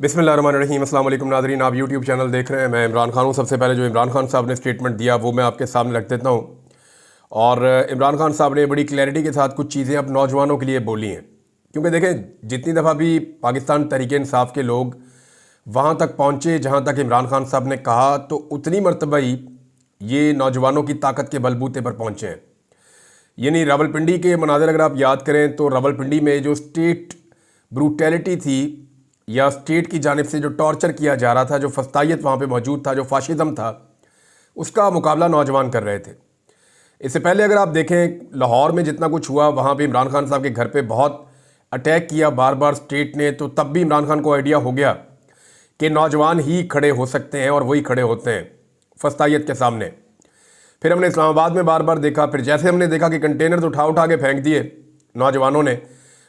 बिस्मिल्लाहिर्रहमानिर्रहीम। अस्सलाम वालेकुम नाज़रीन, आप यूट्यूब चैनल देख रहे हैं। मैं इमरान खान हूँ। सबसे पहले जो इमरान खान साहब ने स्टेटमेंट दिया वो मैं आपके सामने रख देता हूँ। और इमरान खान साहब ने बड़ी क्लैरिटी के साथ कुछ चीज़ें अब नौजवानों के लिए बोली हैं, क्योंकि देखें जितनी दफ़ा भी पाकिस्तान तहरीक इंसाफ के लोग वहाँ तक पहुँचे जहाँ तक इमरान खान साहब ने कहा, तो उतनी मरतबा ही ये नौजवानों की ताकत के बलबूते पर पहुँचे हैं। यानी रावलपिंडी के मनाज़र अगर आप याद करें तो रावलपिंडी में जो स्टेट ब्रूटैलिटी थी या स्टेट की जानिब से जो टॉर्चर किया जा रहा था, जो फस्तायत वहाँ पे मौजूद था, जो फाशिज़म था, उसका मुकाबला नौजवान कर रहे थे। इससे पहले अगर आप देखें लाहौर में जितना कुछ हुआ, वहाँ पे इमरान खान साहब के घर पे बहुत अटैक किया बार बार स्टेट ने, तो तब भी इमरान खान को आइडिया हो गया कि नौजवान ही खड़े हो सकते हैं और वही खड़े होते हैं फस्तायत के सामने। फिर हमने इस्लामाबाद में बार बार देखा, फिर जैसे हमने देखा कि कंटेनर्स उठा उठा के फेंक दिए नौजवानों ने,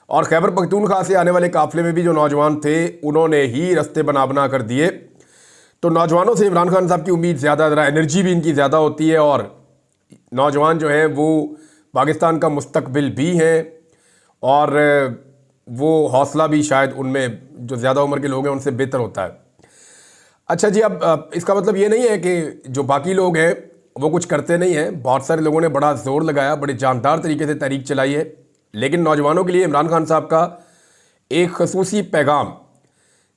और खैबर पख्तूनख्वा से आने वाले काफ़िले में भी जो नौजवान थे उन्होंने ही रास्ते बना बना कर दिए। तो नौजवानों से इमरान खान साहब की उम्मीद ज़्यादा, ज़रा एनर्जी भी इनकी ज़्यादा होती है, और नौजवान जो हैं वो पाकिस्तान का मुस्तकबिल भी हैं, और वो हौसला भी शायद उनमें जो ज़्यादा उम्र के लोग हैं उनसे बेहतर होता है। अच्छा जी, अब इसका मतलब ये नहीं है कि जो बाकी लोग हैं वो कुछ करते नहीं हैं। बहुत सारे लोगों ने बड़ा ज़ोर लगाया, बड़े जानदार तरीके से तहरीक चलाई है, लेकिन नौजवानों के लिए इमरान खान साहब का एक खसूसी पैगाम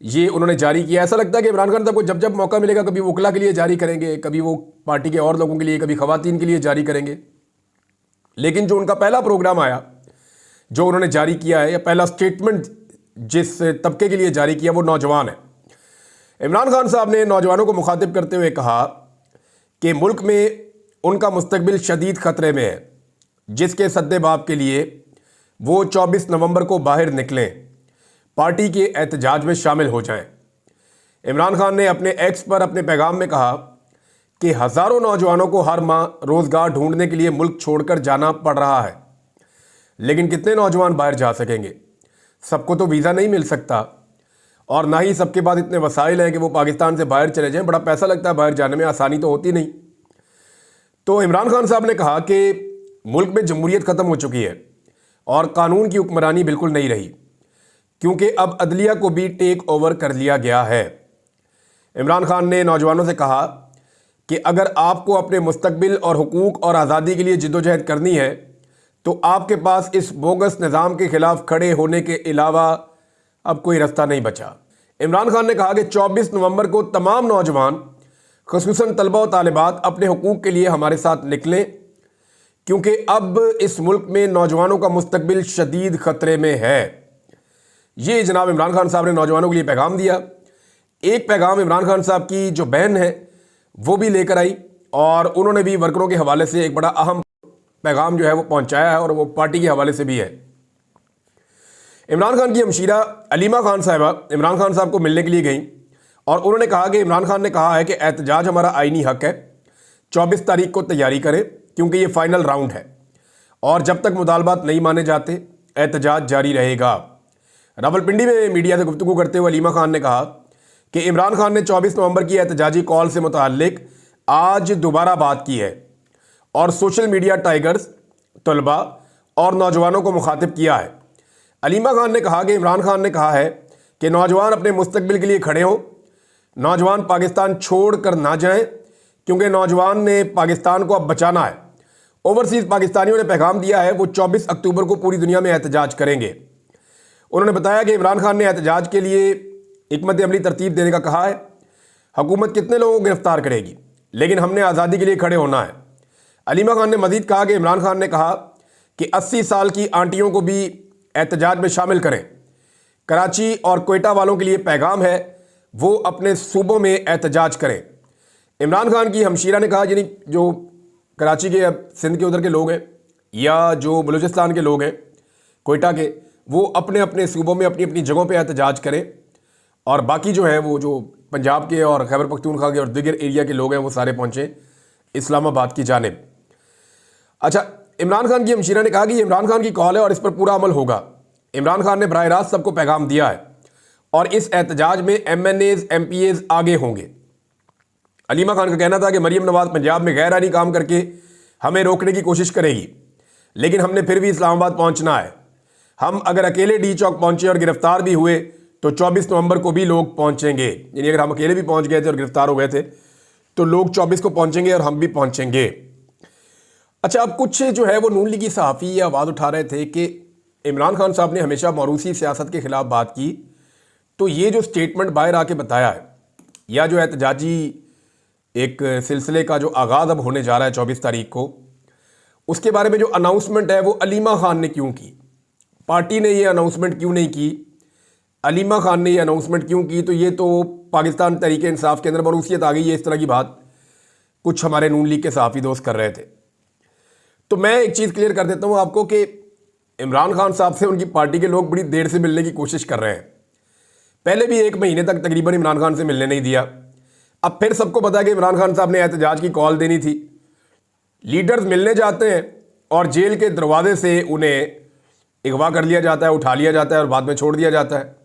ये उन्होंने जारी किया। ऐसा लगता है कि इमरान खान साहब को जब जब मौका मिलेगा कभी वकला के लिए जारी करेंगे, कभी वो पार्टी के और लोगों के लिए, कभी ख़वातीन के लिए जारी करेंगे। लेकिन जो उनका पहला प्रोग्राम आया, जो उन्होंने जारी किया है, या पहला स्टेटमेंट जिस तबके के लिए जारी किया, वो नौजवान है। इमरान खान साहब ने नौजवानों को मुखातिब करते हुए कहा कि मुल्क में उनका मुस्तकबिल शदीद ख़तरे में है, जिसके सद्देबाब के लिए वो 24 नवंबर को बाहर निकलें, पार्टी के एहतजाज में शामिल हो जाएं। इमरान खान ने अपने एक्स पर अपने पैगाम में कहा कि हज़ारों नौजवानों को हर माह रोज़गार ढूंढने के लिए मुल्क छोड़कर जाना पड़ रहा है, लेकिन कितने नौजवान बाहर जा सकेंगे? सबको तो वीज़ा नहीं मिल सकता, और ना ही सबके पास इतने वसाइल हैं कि वो पाकिस्तान से बाहर चले जाएं। बड़ा पैसा लगता है बाहर जाने में, आसानी तो होती नहीं। तो इमरान खान साहब ने कहा कि मुल्क में जमहूरियत ख़त्म हो चुकी है और कानून की हुक्मरानी बिल्कुल नहीं रही, क्योंकि अब अदलिया को भी टेक ओवर कर लिया गया है। इमरान खान ने नौजवानों से कहा कि अगर आपको अपने मुस्तकबिल और हुकूक और आज़ादी के लिए जिद्दोजहद करनी है, तो आपके पास इस बोगस निज़ाम के ख़िलाफ़ खड़े होने के अलावा अब कोई रास्ता नहीं बचा। इमरान खान ने कहा कि 24 नवंबर को तमाम नौजवान, ख़ुसूसन तलबा और तालिबात, अपने हुकूक के लिए हमारे साथ निकलें, क्योंकि अब इस मुल्क में नौजवानों का मुस्तकबिल शदीद ख़तरे में है। ये जनाब इमरान खान साहब ने नौजवानों के लिए पैगाम दिया। एक पैगाम इमरान खान साहब की जो बहन है वो भी लेकर आई, और उन्होंने भी वर्करों के हवाले से एक बड़ा अहम पैगाम जो है वो पहुंचाया है, और वो पार्टी के हवाले से भी है। इमरान खान की हमशीरा अलीमा खान साहिबा इमरान खान साहब को मिलने के लिए गई, और उन्होंने कहा कि इमरान खान ने कहा है कि एहतजाज हमारा आईनी हक है, 24 तारीख को तैयारी करें, क्योंकि ये फाइनल राउंड है, और जब तक मुतालबात नहीं माने जाते एहतजाज जारी रहेगा। रावलपिंडी में मीडिया से गुफ्तगू करते हुए अलीमा खान ने कहा कि इमरान खान ने 24 नवंबर की एहतजाजी कॉल से मुताल्लिक आज दोबारा बात की है, और सोशल मीडिया टाइगर्स, तलबा और नौजवानों को मुखातिब किया है। अलीमा खान ने कहा कि इमरान खान ने कहा है कि नौजवान अपने मुस्तकबिल के लिए खड़े हों, नौजवान पाकिस्तान छोड़ कर ना जाएं, क्योंकि नौजवान ने पाकिस्तान को अब बचाना है। ओवरसीज़ पाकिस्तानियों ने पैगाम दिया है वो 24 अक्टूबर को पूरी दुनिया में एहतजाज करेंगे। उन्होंने बताया कि इमरान खान ने एहतजाज के लिए हिकमत अमली तरतीब देने का कहा है। हुकूमत कितने लोगों को गिरफ्तार करेगी, लेकिन हमने आज़ादी के लिए खड़े होना है। अलीमा खान ने मज़ीद कहा कि इमरान खान ने कहा कि 80 साल की आंटियों को भी एहतजाज में शामिल करें। कराची और कोयटा वालों के लिए पैगाम है वो अपने सूबों में एहतजाज करें। इमरान खान की हमशीरा ने कहा, यानी जो कराची के, सिंध के उधर के लोग हैं, या जो बलूचिस्तान के लोग हैं, कोयटा के, वो अपने अपने सूबों में अपनी अपनी जगहों पे एहतजाज करें, और बाकी जो है वो जो पंजाब के और खैबर पख्तूनख्वा के और दीगर एरिया के लोग हैं वो सारे पहुँचें इस्लामाबाद की जानिब। अच्छा, इमरान खान की हमशीरा ने कहा कि ये इमरान खान की कॉल है और इस पर पूरा अमल होगा। इमरान खान ने बराह रास्त सबको पैगाम दिया है, और इस एहतजाज में MNAs MPAs आगे होंगे। अलीमा खान का कहना था कि मरीम नवाज पंजाब में गैर आईनी काम करके हमें रोकने की कोशिश करेगी, लेकिन हमने फिर भी इस्लामाबाद पहुंचना है। हम अगर अकेले डी चौक पहुंचे और गिरफ्तार भी हुए तो 24 नवंबर को भी लोग पहुंचेंगे। यानी अगर हम अकेले भी पहुंच गए थे और गिरफ्तार हो गए थे तो लोग 24 को पहुंचेंगे और हम भी पहुंचेंगे। अच्छा, अब कुछ जो है वो नून लीगी सहाफ़ी ये आवाज़ उठा रहे थे कि इमरान खान साहब ने हमेशा मौरूसी सियासत के ख़िलाफ़ बात की, तो ये जो स्टेटमेंट बाहर आके बताया है या जो एहतजाजी एक सिलसिले का जो आगाज़ अब होने जा रहा है 24 तारीख को, उसके बारे में जो अनाउंसमेंट है वो अलीमा खान ने क्यों की? पार्टी ने ये अनाउंसमेंट क्यों नहीं की? अलीमा खान ने ये अनाउंसमेंट क्यों की? तो ये तो पाकिस्तान तहरीक इंसाफ के अंदर मरूसियत आ गई है, इस तरह की बात कुछ हमारे नून लीग के सहाफ़ी दोस्त कर रहे थे। तो मैं एक चीज़ क्लियर कर देता हूँ आपको कि इमरान खान साहब से उनकी पार्टी के लोग बड़ी देर से मिलने की कोशिश कर रहे हैं। पहले भी 1 महीने तक तकरीबन इमरान खान से मिलने नहीं दिया। अब फिर सबको पता है कि इमरान खान साहब ने एहतजाज की कॉल देनी थी। लीडर्स मिलने जाते हैं और जेल के दरवाजे से उन्हें अगवा कर लिया जाता है, उठा लिया जाता है और बाद में छोड़ दिया जाता है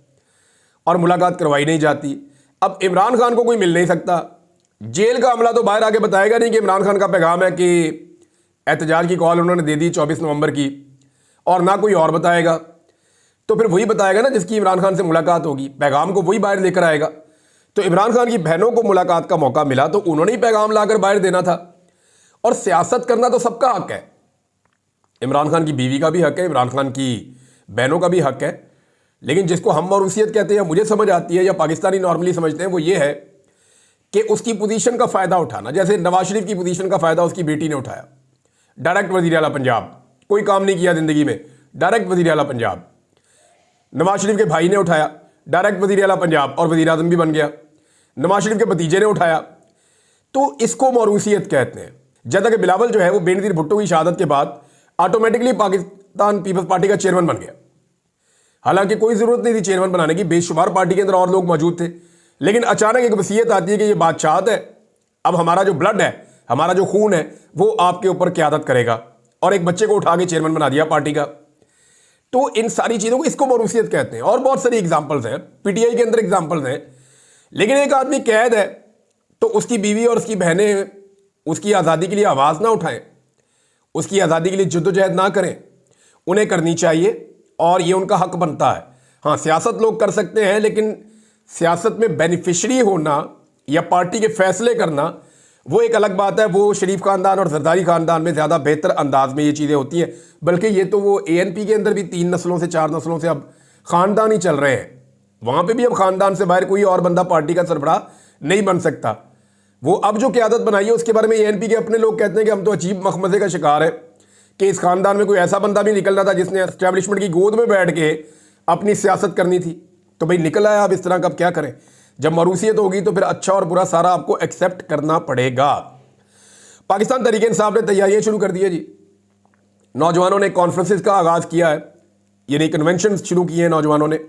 और मुलाकात करवाई नहीं जाती। अब इमरान खान को कोई मिल नहीं सकता। जेल का अमला तो बाहर आके बताएगा नहीं कि इमरान खान का पैगाम है कि एहतजाज की कॉल उन्होंने दे दी 24 नवंबर की, और ना कोई और बताएगा। तो फिर वही बताएगा ना जिसकी इमरान खान से मुलाकात होगी, पैगाम को वही बाहर लेकर आएगा। तो इमरान खान की बहनों को मुलाकात का मौका मिला तो उन्होंने ही पैगाम लाकर बाहर देना था। और सियासत करना तो सबका हक है, इमरान खान की बीवी का भी हक है, इमरान खान की बहनों का भी हक है। लेकिन जिसको हम मौरूसियत कहते हैं, मुझे समझ आती है या पाकिस्तानी नॉर्मली समझते हैं, वो ये है कि उसकी पोजीशन का फ़ायदा उठाना। जैसे नवाज शरीफ की पोजीशन का फ़ायदा उसकी बेटी ने उठाया, डायरेक्ट वज़ीर आला पंजाब, कोई काम नहीं किया ज़िंदगी में, डायरेक्ट वज़ीर आला पंजाब। नवाज शरीफ के भाई ने उठाया, डायरेक्ट वज़ीर आला पंजाब और वज़ीर आज़म भी बन गया। नवाज शरीफ के भतीजे ने उठाया, तो इसको मौरूसियत कहते हैं। जब तक बिलावल जो है वो बेनज़ीर भुट्टो की शहादत के बाद ऑटोमेटिकली पाकिस्तान पीपल्स पार्टी का चेयरमैन बन गया। हालांकि कोई ज़रूरत नहीं थी चेयरमैन बनाने की, बेशुमार पार्टी के अंदर और लोग मौजूद थे। लेकिन अचानक एक वसीयत आती है कि ये बादशाहत है, अब हमारा जो ब्लड है, हमारा जो खून है, वो आपके ऊपर क़यादत करेगा, और एक बच्चे को उठा के चेयरमैन बना दिया पार्टी का। तो इन सारी चीज़ों को, इसको मौरूसियत कहते हैं। और बहुत सारी एग्जाम्पल्स हैं, पीटीआई के अंदर एग्जाम्पल्स हैं। लेकिन एक आदमी कैद है तो उसकी बीवी और उसकी बहनें उसकी आज़ादी के लिए आवाज़ ना उठाएं, उसकी आज़ादी के लिए जद्दोजहद ना करें? उन्हें करनी चाहिए और ये उनका हक बनता है। हाँ, सियासत लोग कर सकते हैं, लेकिन सियासत में बेनिफिशरी होना या पार्टी के फैसले करना वो एक अलग बात है। वो शरीफ खानदान और जरदारी खानदान में ज़्यादा बेहतर अंदाज में ये चीज़ें होती हैं। बल्कि ये तो वो एएनपी के अंदर भी 3 नस्लों से 4 नस्लों से अब ख़ानदान ही चल रहे हैं। वहाँ पे भी अब ख़ानदान से बाहर कोई और बंदा पार्टी का सरबराह नहीं बन सकता। वो अब जो क़यादत बनाई है उसके बारे में एएनपी के अपने लोग कहते हैं कि हम तो अजीब मखमजे का शिकार है कि इस ख़ानदान में कोई ऐसा बंदा भी निकलना था जिसने एस्टैब्लिशमेंट की गोद में बैठ के अपनी सियासत करनी थी। तो भाई निकल आया, अब इस तरह का अब क्या करें? जब मरूसियत होगी तो फिर अच्छा और बुरा सारा आपको एक्सेप्ट करना पड़ेगा। पाकिस्तान तहरीक इंसाफ ने तैयारियां शुरू कर दी है जी। नौजवानों ने कॉन्फ्रेंसेस का आगाज़ किया है, यानी कन्वेंशन शुरू किए हैं नौजवानों ने।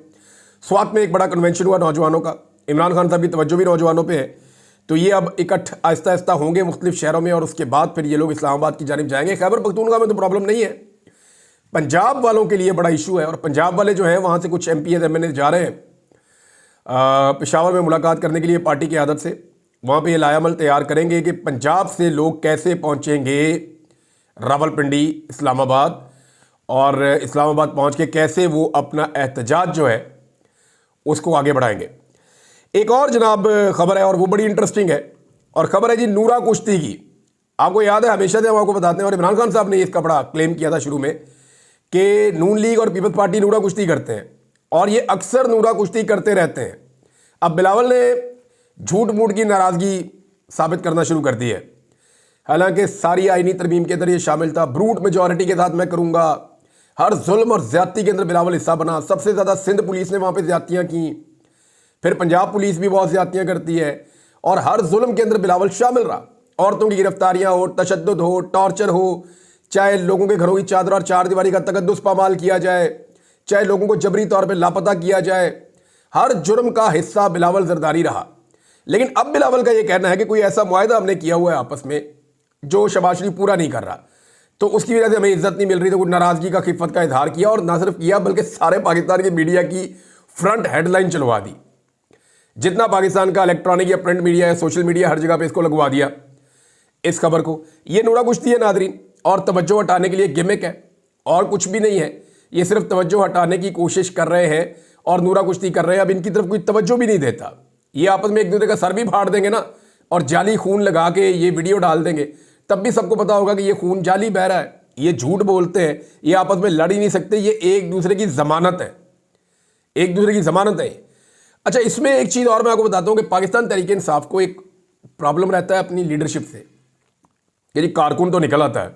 स्वात में एक बड़ा कन्वेंशन हुआ नौजवानों का, इमरान खान साहब की तवज्जो भी नौजवानों पे है। तो ये अब इकट्ठ आहिस्ता आहिस्ता होंगे मुख्तलिफ शहरों में और उसके बाद फिर ये लोग इस्लामाबाद की जानिब जाएंगे। खैबर पख्तूनख्वा में तो प्रॉब्लम नहीं है, पंजाब वालों के लिए बड़ा इशू है। और पंजाब वाले जो हैं वहाँ से कुछ MPs MNAs जा रहे हैं पेशावर में मुलाकात करने के लिए पार्टी की आदत से। वहाँ पे ये लायामल तैयार करेंगे कि पंजाब से लोग कैसे पहुँचेंगे रावलपिंडी, इस्लामाबाद, और इस्लामाबाद पहुँच के कैसे वो अपना एहतजाज जो है उसको आगे बढ़ाएंगे। एक और जनाब ख़बर है और वो बड़ी इंटरेस्टिंग है, और ख़बर है जी नूरा कुश्ती की। आपको याद है, हमेशा से हम आपको बताते हैं, और इमरान खान साहब ने इसका बड़ा क्लेम किया था शुरू में कि नून लीग और पीपल्स पार्टी नूरा कुश्ती करते हैं, और ये अक्सर नूरा कुश्ती करते रहते हैं। अब बिलावल ने झूठ मूठ की नाराज़गी साबित करना शुरू कर दी है। हालांकि सारी आईनी तरमीम के अंदर ये शामिल था, ब्रूट मेजॉरिटी के साथ मैं करूँगा। हर जुल्म और ज़्यादती के अंदर बिलावल हिस्सा बना। सबसे ज़्यादा सिंध पुलिस ने वहाँ पर ज़्यादतियाँ की, फिर पंजाब पुलिस भी बहुत ज़्यादतियाँ करती है, और हर जुल्म के अंदर बिलावल शामिल रहा। औरतों की गिरफ्तारियाँ हो, तशद्दुद हो, टॉर्चर हो, चाहे लोगों के घरों की चादर और चारदीवारी का तकद्दुस पामाल किया जाए, चाहे लोगों को जबरी तौर पे लापता किया जाए, हर जुर्म का हिस्सा बिलावल जरदारी रहा। लेकिन अब बिलावल का ये कहना है कि कोई ऐसा मुआहदा हमने किया हुआ है आपस में जो शहबाज शरीफ पूरा नहीं कर रहा, तो उसकी वजह से हमें इज्जत नहीं मिल रही। तो कुछ नाराज़गी का खिफत का इजहार किया, और ना सिर्फ किया बल्कि सारे पाकिस्तान की मीडिया की फ्रंट हेडलाइन चलवा दी। जितना पाकिस्तान का इलेक्ट्रॉनिक या प्रिंट मीडिया है, सोशल मीडिया, हर जगह पे इसको लगवा दिया, इस खबर को। ये नूरा कुश्ती है नादरीन, और तवज्जो हटाने के लिए गिमिक है और कुछ भी नहीं है। ये सिर्फ तवज्जो हटाने की कोशिश कर रहे हैं और नूरा कुश्ती कर रहे हैं, अब इनकी तरफ कोई तवज्जो भी नहीं देता। ये आपस में एक दूसरे का सर भी फाड़ देंगे ना और जाली खून लगा के ये वीडियो डाल देंगे, तब भी सबको पता होगा कि ये खून जाली बह रहा है, ये झूठ बोलते हैं, ये आपस में लड़ ही नहीं सकते, ये एक दूसरे की जमानत है, एक दूसरे की जमानत है। अच्छा, इसमें एक चीज़ और मैं आपको बताता हूँ कि पाकिस्तान तहरीक इंसाफ को एक प्रॉब्लम रहता है अपनी लीडरशिप से। यानी कारकुन तो निकल आता है,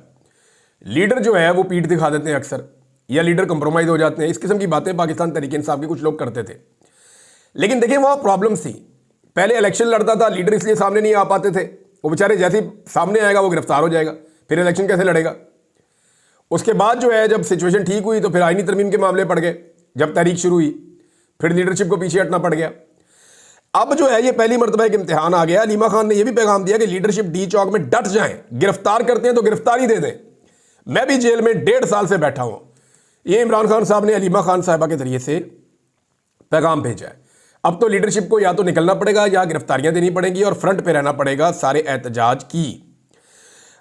लीडर जो है वो पीठ दिखा देते हैं अक्सर, या लीडर कंप्रोमाइज हो जाते हैं। इस किस्म की बातें पाकिस्तान तहरीक इंसाफ के कुछ लोग करते थे। लेकिन देखिए वहाँ प्रॉब्लम्स थी। पहले इलेक्शन लड़ता था लीडर, इसलिए सामने नहीं आ पाते थे, वो बेचारे जैसे ही सामने आएगा वो गिरफ्तार हो जाएगा, फिर इलेक्शन कैसे लड़ेगा। उसके बाद जो है जब सिचुएशन ठीक हुई तो फिर आईनी तरमीम के मामले पड़ गए, जब तहरीक शुरू हुई फिर लीडरशिप को पीछे हटना पड़ गया। अब जो है ये पहली मरतबा एक इम्तिहान आ गया। अलीमा खान ने यह भी पैगाम दिया कि लीडरशिप डी चौक में डट जाएं, गिरफ्तार करते हैं तो गिरफ्तारी दे दें, मैं भी जेल में 1.5 साल से बैठा हूं। ये इमरान खान साहब ने अलीमा खान साहिबा के जरिए से पैगाम भेजा है। अब तो लीडरशिप को या तो निकलना पड़ेगा या गिरफ्तारियां देनी पड़ेंगी और फ्रंट पे रहना पड़ेगा सारे एहतजाज की।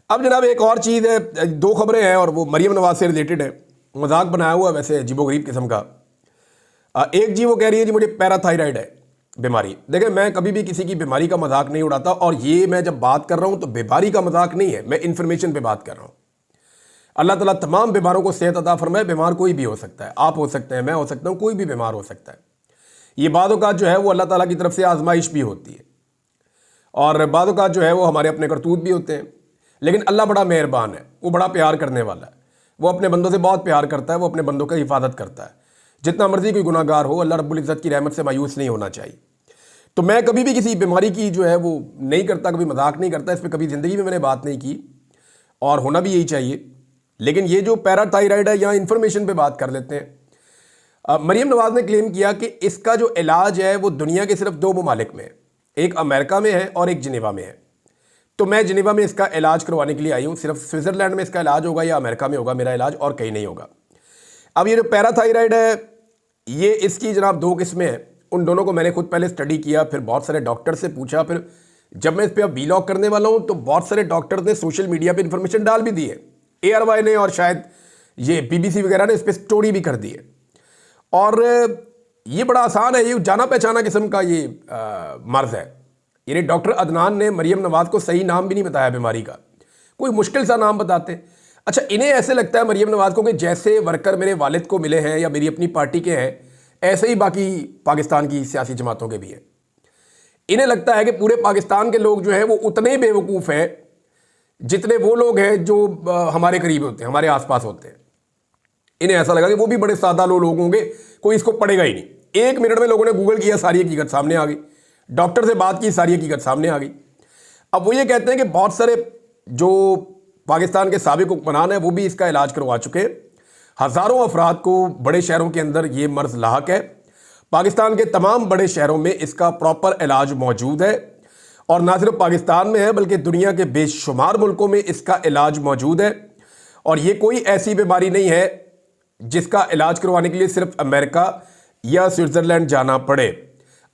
अब जनाब एक और चीज़ है, 2 खबरें हैं और वो मरीम नवाज से रिलेटेड है। मजाक बनाया हुआ वैसे अजीबोगरीब किस्म का। एक जी वो कह रही है जी मुझे पैराथायराइड है बीमारी। देखिए मैं कभी भी किसी की बीमारी का मजाक नहीं उड़ाता, और ये मैं जब बात कर रहा हूं तो बीमारी का मजाक नहीं है, मैं इंफॉर्मेशन पे बात कर रहा हूं। अल्लाह ताला तमाम बीमारों को सेहत अता फरमाए। बीमार कोई भी हो सकता है, आप हो सकते हैं, मैं हो सकता हूं, कोई भी बीमार हो सकता है। ये बाद औक़ात जो है वो अल्लाह ताला की तरफ से आजमाइश भी होती है, और बाद औक़ात जो है वो हमारे अपने करतूत भी होते हैं। लेकिन अल्लाह बड़ा मेहरबान है, वो बड़ा प्यार करने वाला है, वो अपने बंदों से बहुत प्यार करता है, वो अपने बंदों की हिफाजत करता है। जितना मर्जी कोई गुनाहगार हो, अल्लाह रब्बुल इज़्ज़त की रहमत से मायूस नहीं होना चाहिए। तो मैं कभी भी किसी बीमारी की जो है वो नहीं करता, कभी मजाक नहीं करता, इस पर कभी ज़िंदगी में मैंने बात नहीं की, और होना भी यही चाहिए। लेकिन ये जो पैराथायराइड है, यहाँ इन्फॉर्मेशन पे बात कर लेते हैं। मरीम नवाज ने क्लेम किया कि इसका जो इलाज है वो दुनिया के सिर्फ 2 ममालिक में है, एक अमेरिका में है और एक जिनेवा में है। तो मैं जिनेवा में इसका इलाज करवाने के लिए आई हूँ। सिर्फ स्विट्ज़रलैंड में इसका इलाज होगा या अमेरिका में होगा मेरा इलाज, और कहीं नहीं होगा। अब ये जो पैराथायराइड है, ये इसकी जनाब 2 किस्में हैं। उन दोनों को मैंने खुद पहले स्टडी किया, फिर बहुत सारे डॉक्टर से पूछा, फिर जब मैं इस पर अब वीलॉग करने वाला हूँ तो बहुत सारे डॉक्टर ने सोशल मीडिया पे इन्फॉर्मेशन डाल भी दी है। ARY ने और शायद ये BBC वगैरह ने इस पर स्टोरी भी कर दी है। और ये बड़ा आसान है, ये जाना पहचाना किस्म का ये मर्ज है। यानी डॉक्टर अदनान ने मरीम नवाज को सही नाम भी नहीं बताया बीमारी का, कोई मुश्किल सा नाम बताते। अच्छा, इन्हें ऐसे लगता है मरीम नवाज को कि जैसे वर्कर मेरे वालिद को मिले हैं या मेरी अपनी पार्टी के हैं, ऐसे ही बाकी पाकिस्तान की सियासी जमातों के भी हैं। इन्हें लगता है कि पूरे पाकिस्तान के लोग जो हैं वो उतने ही बेवकूफ़ हैं जितने वो लोग हैं जो हमारे करीब होते हैं, हमारे आसपास होते हैं। इन्हें ऐसा लगा कि वो भी बड़े सादा लोग होंगे, कोई इसको पढ़ेगा ही नहीं। 1 मिनट में लोगों ने गूगल किया, सारी हकीकत सामने आ गई, डॉक्टर से बात की, सारी हकीकत सामने आ गई। अब वो ये कहते हैं कि बहुत सारे जो पाकिस्तान के साबिक हुक्मरान हैं वो भी इसका इलाज करवा चुके। हज़ारों अफराद को बड़े शहरों के अंदर ये मर्ज लाहक है। पाकिस्तान के तमाम बड़े शहरों में इसका प्रॉपर इलाज मौजूद है, और ना सिर्फ पाकिस्तान में है बल्कि दुनिया के बेशुमार मुल्कों में इसका इलाज मौजूद है। और ये कोई ऐसी बीमारी नहीं है जिसका इलाज करवाने के लिए सिर्फ अमेरिका या स्विट्ज़रलैंड जाना पड़े।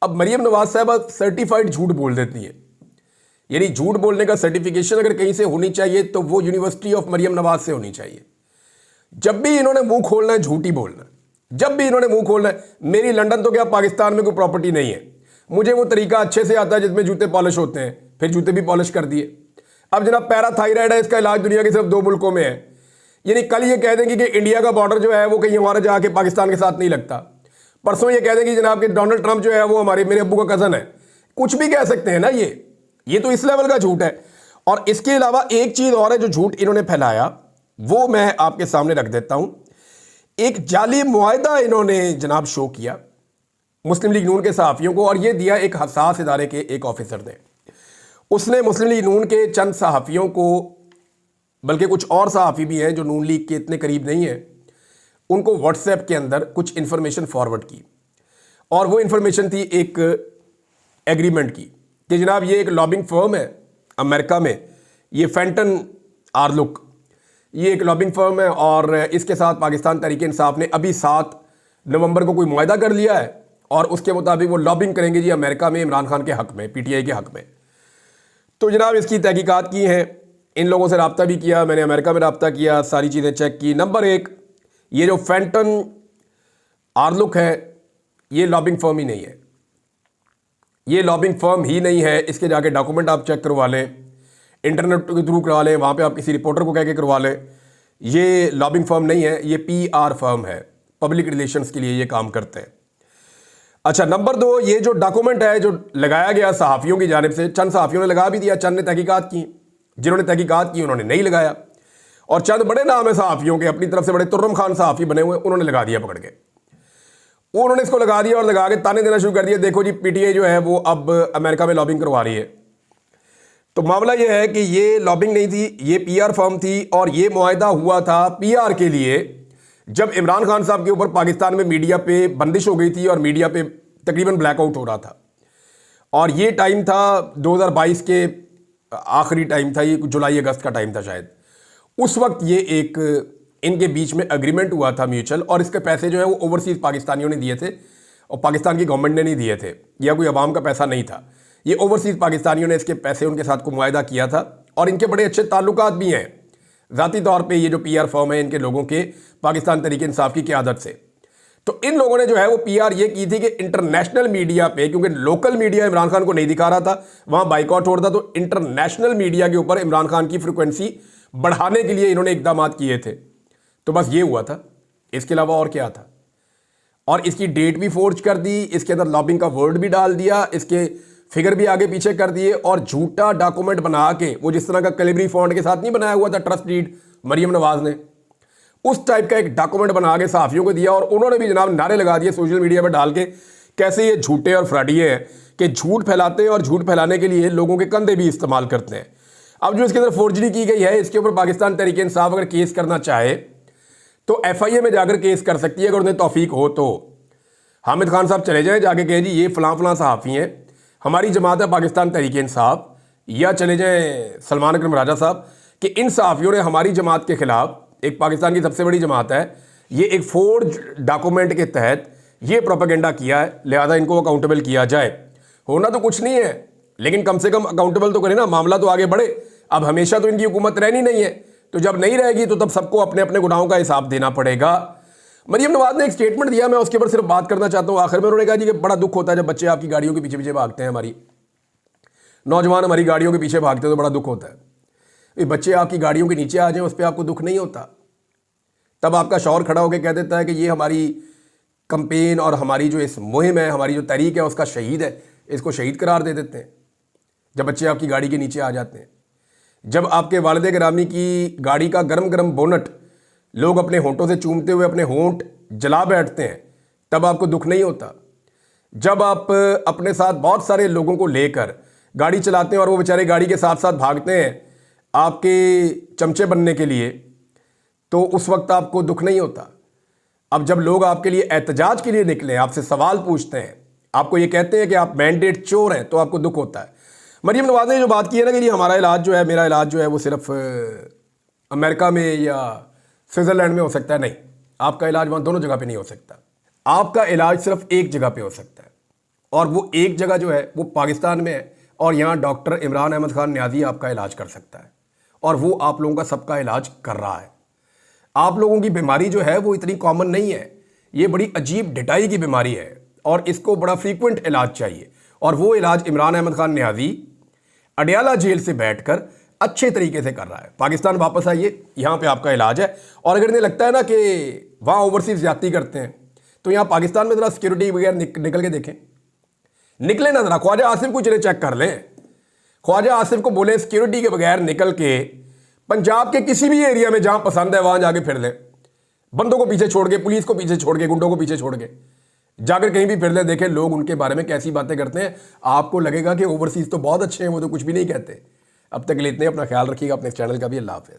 अब मरीम नवाज साहबा सर्टिफाइड झूठ बोल देती है, यानी झूठ बोलने का सर्टिफिकेशन अगर कहीं से होनी चाहिए तो वो यूनिवर्सिटी ऑफ मरीम नवाज से होनी चाहिए। जब भी इन्होंने मुंह खोलना है झूठ ही बोलना है, जब भी इन्होंने मुंह खोलना है। मेरी लंदन तो क्या पाकिस्तान में कोई प्रॉपर्टी नहीं है, मुझे वो तरीका अच्छे से आता है जिसमें जूते पॉलिश होते हैं, फिर जूते भी पॉलिश कर दिए। अब जनाब पैराथायराइड है, इसका इलाज दुनिया के सिर्फ 2 मुल्कों में है। यानी कल ये कह देंगे कि इंडिया का बॉर्डर जो है वो कहीं हमारा जाके पाकिस्तान के साथ नहीं लगता, परसों ये कह देंगे जनाब कि डोनाल्ड ट्रंप जो है वो मेरे अब्बू का कज़न है। कुछ भी कह सकते हैं ना, ये तो इस लेवल का झूठ है। और इसके अलावा एक चीज़ और है जो झूठ इन्होंने फैलाया, वो मैं आपके सामने रख देता हूं। एक जाली मुआहदा इन्होंने जनाब शो किया मुस्लिम लीग नून के सहाफ़ियों को, और ये दिया एक हसास इदारे के एक ऑफिसर ने। उसने मुस्लिम लीग नून के चंद सहाफ़ियों को, बल्कि कुछ और सहाफ़ी भी हैं जो नून लीग के इतने करीब नहीं है, उनको व्हाट्सएप के अंदर कुछ इन्फॉर्मेशन फॉरवर्ड की। और वो इन्फॉर्मेशन थी एक एग्रीमेंट की कि जनाब ये एक लॉबिंग फर्म है अमेरिका में, ये फेंटन आर्लुक, ये एक लॉबिंग फर्म है, और इसके साथ पाकिस्तान तहरीक इंसाफ ने अभी 7 नवंबर को कोई मुआहदा कर लिया है, और उसके मुताबिक वो लॉबिंग करेंगे जी अमेरिका में इमरान खान के हक़ में, PTI के हक़ में। तो जनाब इसकी तहकीकात की हैं, इन लोगों से रब्ता भी किया, मैंने अमेरिका में रब्ता किया, सारी चीज़ें चेक की। नंबर 1, ये जो फेंटन आर्लुक है ये लॉबिंग फर्म ही नहीं है, ये लॉबिंग फर्म ही नहीं है। इसके जाके डॉक्यूमेंट आप चेक करवा लें, इंटरनेट के थ्रू करवा लें, वहाँ पे आप किसी रिपोर्टर को कह के करवा लें। ये लॉबिंग फर्म नहीं है, ये पीआर फर्म है, पब्लिक रिलेशंस के लिए ये काम करते हैं। अच्छा, नंबर 2, ये जो डॉक्यूमेंट है जो लगाया गया सहाफ़ियों की जानिब से, चंद सहाफ़ियों ने लगा भी दिया, चंद ने तहकीकात की, जिन्होंने तहकीकात की उन्होंने नहीं लगाया, और चंद बड़े नाम है सहाफ़ियों के अपनी तरफ से, बड़े तुर्रम खान सहाफ़ी बने हुए, उन्होंने लगा दिया पकड़ के, उन्होंने इसको लगा दिया और लगा के ताने देना शुरू कर दिया, देखो जी पीटीआई जो है वो अब अमेरिका में लॉबिंग करवा रही है। तो मामला ये है कि ये लॉबिंग नहीं थी, ये पीआर फर्म थी, और ये मुआहदा हुआ था पीआर के लिए जब इमरान खान साहब के ऊपर पाकिस्तान में मीडिया पे बंदिश हो गई थी और मीडिया पे तकरीबन ब्लैकआउट हो रहा था। और ये टाइम था 2022 के आखिरी टाइम था, ये जुलाई अगस्त का टाइम था शायद। उस वक्त ये एक इनके बीच में एग्रीमेंट हुआ था म्यूचुअल, और इसके पैसे जो है वो ओवरसीज़ पाकिस्तानियों ने दिए थे और पाकिस्तान की गवर्नमेंट ने नहीं दिए थे, या कोई अवाम का पैसा नहीं था, ये ओवरसीज़ पाकिस्तानियों ने इसके पैसे उनके साथ को मुआहदा किया था। और इनके बड़े अच्छे ताल्लुकात भी हैं ज़ाती तौर पे, ये जो पीआर फर्म है इनके लोगों के पाकिस्तान तरीके इंसाफ की क़यादत से। तो इन लोगों ने जो है वो पीआर ये की थी कि इंटरनेशनल मीडिया पे, क्योंकि लोकल मीडिया इमरान खान को नहीं दिखा रहा था, वहाँ बाइकआउट हो रहा था, तो इंटरनेशनल मीडिया के ऊपर इमरान खान की फ्रिक्वेंसी बढ़ाने के लिए इन्होंने इकदाम किए थे। तो बस ये हुआ था, इसके अलावा और क्या था। और इसकी डेट भी फोर्ज कर दी, इसके अंदर लॉबिंग का वर्ड भी डाल दिया, इसके फिगर भी आगे पीछे कर दिए, और झूठा डॉक्यूमेंट बना के, वो जिस तरह का कैलिब्री फॉन्ट के साथ नहीं बनाया हुआ था ट्रस्ट डीड मरियम नवाज ने, उस टाइप का एक डॉक्यूमेंट बना के सहाफ़ियों को दिया। और उन्होंने भी जनाब नारे लगा दिए सोशल मीडिया पर डाल के, कैसे ये झूठे और फ्रॉडिये हैं कि झूठ फैलाते हैं और झूठ फैलाने के लिए लोगों के कंधे भी इस्तेमाल करते हैं। अब जो इसके अंदर फोर्जरी की गई है, इसके ऊपर पाकिस्तान तहरीक इंसाफ अगर केस करना चाहे तो एफआईए में जाकर केस कर सकती है, अगर उन्हें तौफीक हो तो। हामिद खान साहब चले जाएं, जाके कहें जी ये फलां फलां सहाफ़ी हैं, हमारी जमात है पाकिस्तान तहरीक इंसाफ, या चले जाएं सलमान अकरम राजा साहब कि इन सहाफ़ियों ने हमारी जमात के ख़िलाफ़, एक पाकिस्तान की सबसे बड़ी जमात है, ये एक फोर्ज डॉक्यूमेंट के तहत ये प्रोपेगेंडा किया है, लिहाजा इनको अकाउंटेबल किया जाए। होना तो कुछ नहीं है, लेकिन कम से कम अकाउंटेबल तो करें ना, मामला तो आगे बढ़े। अब हमेशा तो इनकी हुकूमत रहनी नहीं है, तो जब नहीं रहेगी तो तब सबको अपने अपने गुनाहों का हिसाब देना पड़ेगा। मरियम नवाज ने एक स्टेटमेंट दिया, मैं उसके ऊपर सिर्फ बात करना चाहता हूँ। आखिर में उन्होंने कहा जी कि बड़ा दुख होता है जब बच्चे आपकी गाड़ियों के पीछे पीछे भागते हैं, हमारी नौजवान हमारी गाड़ियों के पीछे भागते हैं तो बड़ा दुख होता है। ये बच्चे आपकी गाड़ियों के नीचे आ जाएं, उस पर आपको दुख नहीं होता? तब आपका शौहर खड़ा होकर कह देता है कि ये हमारी कंपेन और हमारी जो इस मुहिम है, हमारी जो तहरीक है उसका शहीद है, इसको शहीद करार दे देते हैं जब बच्चे आपकी गाड़ी के नीचे आ जाते हैं। जब आपके वालिद गिरामी की गाड़ी का गरम गरम बोनट लोग अपने होंठों से चूमते हुए अपने होंठ जला बैठते हैं, तब आपको दुख नहीं होता? जब आप अपने साथ बहुत सारे लोगों को लेकर गाड़ी चलाते हैं और वो बेचारे गाड़ी के साथ साथ भागते हैं आपके चमचे बनने के लिए, तो उस वक्त आपको दुख नहीं होता? अब जब लोग आपके लिए एहतजाज के लिए निकले, आपसे सवाल पूछते हैं, आपको ये कहते हैं कि आप मैंडेट चोर हैं, तो आपको दुख होता है। मरियम नवाज ने जो बात की है ना कि जी हमारा इलाज जो है, मेरा इलाज जो है वो सिर्फ अमेरिका में या स्विट्ज़रलैंड में हो सकता है, नहीं, आपका इलाज वहाँ दोनों जगह पे नहीं हो सकता। आपका इलाज सिर्फ एक जगह पे हो सकता है, और वो एक जगह जो है वो पाकिस्तान में है, और यहाँ डॉक्टर इमरान अहमद खान न्याजी आपका इलाज कर सकता है, और वो आप लोगों का सबका इलाज कर रहा है। आप लोगों की बीमारी जो है वो इतनी कॉमन नहीं है, ये बड़ी अजीब डिटाई की बीमारी है, और इसको बड़ा फ्रीक्वेंट इलाज चाहिए, और वो इलाज इमरान अहमद खान न्याजी अडयाला जेल से बैठकर अच्छे तरीके से कर रहा है। पाकिस्तान वापस आइए, यहाँ पे आपका इलाज है। और अगर इन्हें लगता है ना कि वहाँ ओवरसीज ज्यादती करते हैं, तो यहाँ पाकिस्तान में ज़रा सिक्योरिटी वगैरह निकल के देखें, निकले ना ज़रा, ख्वाजा आसिफ को चले चेक कर लें, ख्वाजा आसिफ को बोले सिक्योरिटी के बगैर निकल के पंजाब के किसी भी एरिया में जहाँ पसंद है वहाँ जाके फिर लें, बंदों को पीछे छोड़ के, पुलिस को पीछे छोड़ के, गुंडों को पीछे छोड़ के जाकर कहीं भी फिर ले, देखें लोग उनके बारे में कैसी बातें करते हैं। आपको लगेगा कि ओवरसीज तो बहुत अच्छे हैं, वो तो कुछ भी नहीं कहते। अब तक के लिए इतने, अपना ख्याल रखिएगा, अपने चैनल का भी। अल्लाह हाफ़िज़।